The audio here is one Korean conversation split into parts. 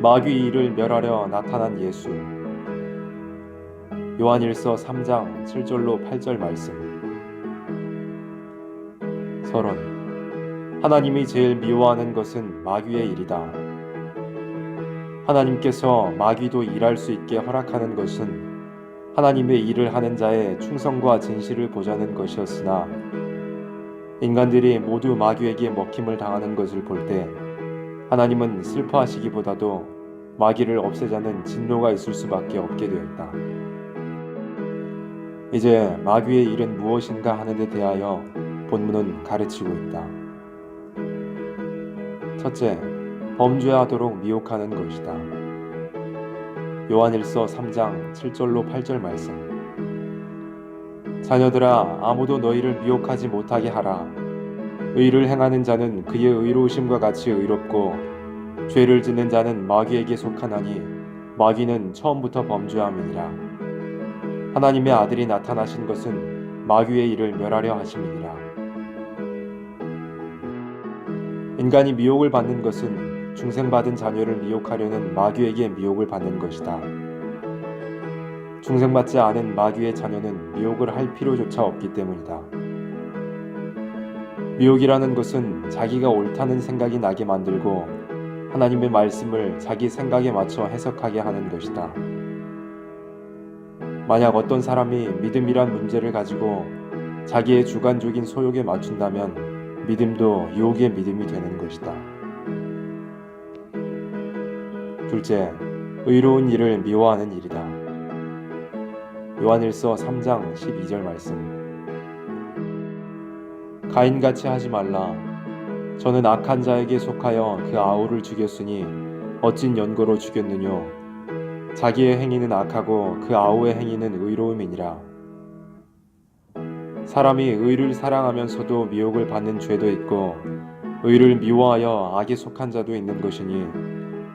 마귀의 일을 멸하려 나타난 예수. 요한일서 3장 7절로 8절 말씀. 서론. 하나님이 제일 미워하는 것은 마귀의 일이다. 하나님께서 마귀도 일할 수 있게 허락하는 것은 하나님의 일을 하는 자의 충성과 진실을 보자는 것이었으나, 인간들이 모두 마귀에게 먹힘을 당하는 것을 볼 때 하나님은 슬퍼하시기보다도 마귀를 없애자는 진노가 있을 수밖에 없게 되었다. 이제 마귀의 일은 무엇인가 하는 데 대하여 본문은 가르치고 있다. 첫째, 범죄하도록 미혹하는 것이다. 요한일서 3장 7절로 8절 말씀. 자녀들아, 아무도 너희를 미혹하지 못하게 하라. 의를 행하는 자는 그의 의로우심과 같이 의롭고, 죄를 짓는 자는 마귀에게 속하나니 마귀는 처음부터 범죄함이니라. 하나님의 아들이 나타나신 것은 마귀의 일을 멸하려 하심이니라. 인간이 미혹을 받는 것은 중생받은 자녀를 미혹하려는 마귀에게 미혹을 받는 것이다. 중생받지 않은 마귀의 자녀는 미혹을 할 필요조차 없기 때문이다. 미혹이라는 것은 자기가 옳다는 생각이 나게 만들고 하나님의 말씀을 자기 생각에 맞춰 해석하게 하는 것이다. 만약 어떤 사람이 믿음이란 문제를 가지고 자기의 주관적인 소욕에 맞춘다면 믿음도 유혹의 믿음이 되는 것이다. 둘째, 의로운 일을 미워하는 일이다. 요한일서 3장 12절 말씀. 가인같이 하지 말라. 저는 악한 자에게 속하여 그 아우를 죽였으니 어찐 연고로 죽였느뇨. 자기의 행위는 악하고 그 아우의 행위는 의로움이니라. 사람이 의를 사랑하면서도 미혹을 받는 죄도 있고, 의를 미워하여 악에 속한 자도 있는 것이니,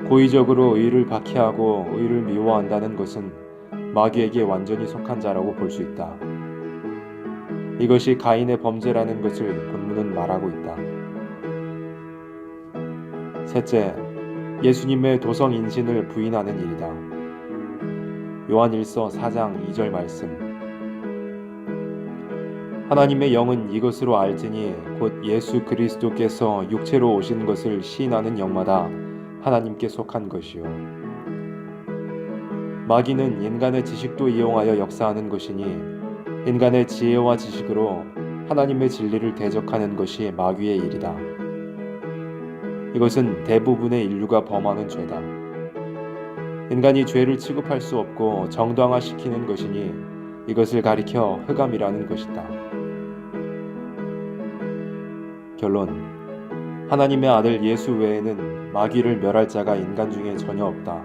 고의적으로 의를 박해하고 의를 미워한다는 것은 마귀에게 완전히 속한 자라고 볼 수 있다. 이것이 가인의 범죄라는 것을 본문은 말하고 있다. 셋째, 예수님의 도성 인신을 부인하는 일이다. 요한일서 4장 2절 말씀. 하나님의 영은 이것으로 알지니 곧 예수 그리스도께서 육체로 오신 것을 시인하는 영마다 하나님께 속한 것이요. 마귀는 인간의 지식도 이용하여 역사하는 것이니, 인간의 지혜와 지식으로 하나님의 진리를 대적하는 것이 마귀의 일이다. 이것은 대부분의 인류가 범하는 죄다. 인간이 죄를 취급할 수 없고 정당화시키는 것이니 이것을 가리켜 흑암이라는 것이다. 결론. 하나님의 아들 예수 외에는 마귀를 멸할 자가 인간 중에 전혀 없다.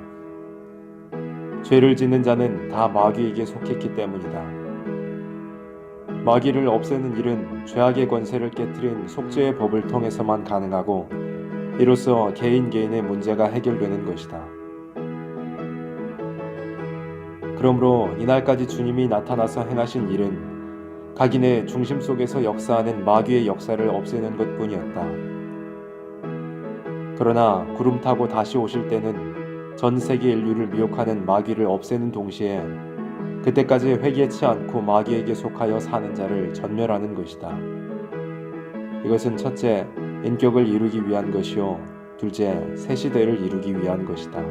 죄를 짓는 자는 다 마귀에게 속했기 때문이다. 마귀를 없애는 일은 죄악의 권세를 깨트린 속죄의 법을 통해서만 가능하고, 이로써 개인의 문제가 해결되는 것이다. 그러므로 이날까지 주님이 나타나서 행하신 일은 각인의 중심 속에서 역사하는 마귀의 역사를 없애는 것뿐이었다. 그러나 구름 타고 다시 오실 때는 전 세계 인류를 미혹하는 마귀를 없애는 동시에 그때까지 회개치 않고 마귀에게 속하여 사는 자를 전멸하는 것이다. 이것은 첫째, 인격을 이루기 위한 것이요, 둘째, 새 시대를 이루기 위한 것이다.